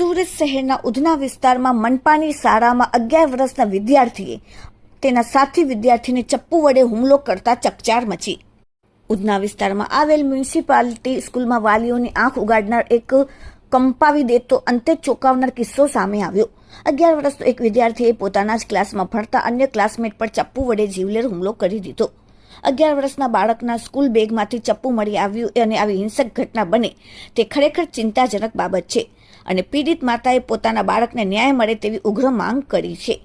સુરત શહેરના ઉધના વિસ્તારમાં મનપાની શાળામાં 11 વર્ષના વિદ્યાર્થીએ તેના સાથી વિદ્યાર્થીને ચપ્પુ વડે હુમલો કરતા ચકચાર મચી। ઉધના વિસ્તારમાં આવેલ મ્યુનિસિપાલિટી સ્કૂલમાં વાલીઓની આંખ ઉગાડનાર એક કંપાવી દેતો અંતે ચોંકાવનાર કિસ્સો સામે આવ્યો। 11 વર્ષનો એક વિદ્યાર્થીએ પોતાના જ ક્લાસમાં ભણતા અન્ય ક્લાસમેટ પર ચપ્પુ વડે જીવલેણ હુમલો કરી દીધો। 11 વર્ષના બાળકના સ્કૂલ બેગમાંથી ચપ્પુ મળી આવ્યું અને આવી હિંસક ઘટના બને તે ખરેખર ચિંતાજનક બાબત છે અને પીડિત માતાએ પોતાના બાળકને ન્યાય મળે તેવી ઉગ્ર માંગ કરી છે।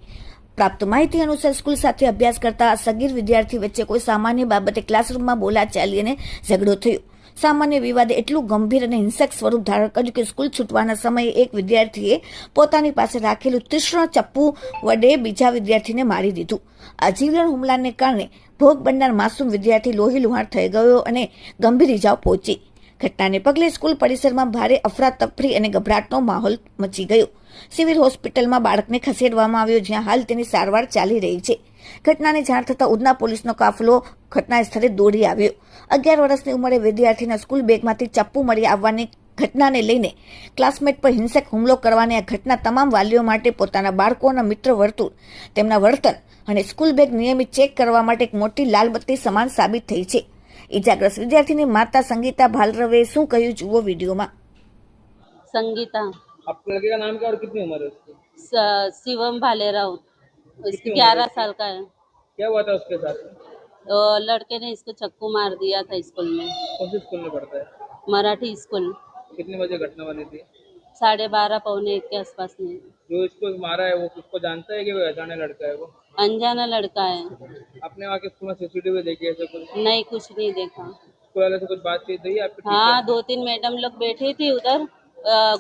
પ્રાપ્ત માહિતી અનુસાર સ્કૂલ સાથે અભ્યાસ કરતા સગીર વિદ્યાર્થી વચ્ચે કોઈ સામાન્ય બાબતે ક્લાસરૂમમાં બોલાચાલી અને ઝઘડો થયો। સામાન્ય વિવાદે એટલું ગંભીર અને હિંસક સ્વરૂપ ધારણ કર્યું કે સ્કૂલ છૂટવાના સમયે એક વિદ્યાર્થીએ પોતાની પાસે રાખેલું તીક્ષ્ણ ચપ્પુ વડે બીજા વિદ્યાર્થીને મારી દીધું। આ જીવલેણ હુમલાને કારણે ભોગ બનનાર માસૂમ વિદ્યાર્થી લોહીલુહાણ થઈ ગયો અને ગંભીર ઇજાઓ પહોંચી। ઘટનાને પગલે સ્કૂલ પરિસરમાં ભારે અફરાતફરી અને ગભરાટનો માહોલ મચી ગયો। સિવિલ હોસ્પિટલમાં બાળકને ખસેડવામાં આવ્યો, જ્યાં હાલ તેની સારવાર ચાલી રહી છે। ઘટનાની જાણ થતાં ઉધના પોલીસનો કાફલો ઘટના સ્થળે દોડી આવ્યો। 11 વર્ષની ઉંમરે વિદ્યાર્થીના સ્કૂલ બેગમાંથી ચપ્પુ મળી આવવાની ઘટનાને લઈને ક્લાસમેટ પર હિંસક હુમલો કરવાની આ ઘટના તમામ વાલીઓ માટે પોતાના બાળકોના મિત્ર વર્તુળ, તેમના વર્તન અને સ્કૂલ બેગ નિયમિત ચેક કરવા માટે એક મોટી લાલબત્તી સમાન સાબિત થઈ છે। इजाग्रस्त विद्यार्थी माता संगीता भालरवे शू कहूं जुओ वीडियो में। संगीता। आपके लड़के का नाम क्या और कितनी उम्र है उसकी? शिवम भालेराव, उसकी 11 साल का है। क्या हुआ था उसके साथ? तो लड़के ने इसको चक्कू मार दिया था स्कूल में। कौन सी स्कूल में पढ़ता है? मराठी स्कूल। कितने बजे घटना बनी थी? 12:30 पौने 1 के आसपास में। जो इसको मारा है वो उसको जानता है कि वो अजाने लड़का है? वो अनजाना लड़का है। आपने वहाँ के स्कूल में सीसीटीवी देखी ऐसे कुछ? नहीं, कुछ नहीं देखा। स्कूल वाले से कुछ बातचीत हुई आपकी? हाँ, 2-3 मैडम लोग बैठी थी उधर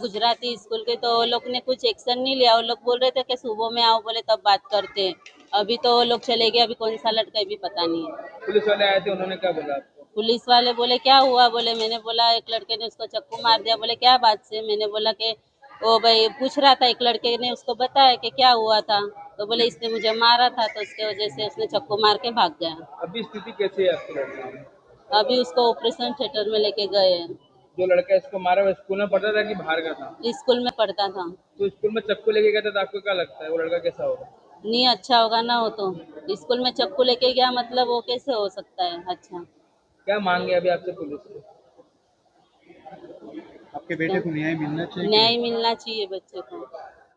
गुजराती स्कूल के, तो वो लोग ने कुछ एक्शन नहीं लिया। वो लोग बोल रहे थे कि सुबह में आओ, बोले तब बात करते हैं। अभी तो वो लोग चले गए, अभी कौन सा लड़का है भी पता नहीं है। पुलिस वाले आए थे, उन्होंने क्या बोला आपको? पुलिस वाले बोले क्या हुआ, बोले मैंने बोला एक लड़के ने उसको चक्कू मार दिया। बोले क्या बात से? मैंने बोला कि वो भाई पूछ रहा था, एक लड़के ने उसको बताया कि क्या हुआ था, तो बोले इसने मुझे मारा था, तो उसके वजह से उसने चक्कू मार के भाग गया। अभी स्थिति कैसी है आपके लड़के की? अभी उसको ऑपरेशन थिएटर में लेके गए हैं। जो लड़का इसको मारा वो स्कूल में पढ़ता था कि बाहर का था? स्कूल में पढ़ता था। तो स्कूल में चक्कू लेके गया था, तो आपको क्या लगता है वो लड़का कैसा होगा? नहीं अच्छा होगा ना, वो तो स्कूल में चक्कू लेके गया, मतलब वो कैसे हो सकता है अच्छा। क्या मांगे अभी आपसे पुलिस से? आपके बेटे को न्याय मिलना चाहिए। न्याय मिलना चाहिए बच्चे को।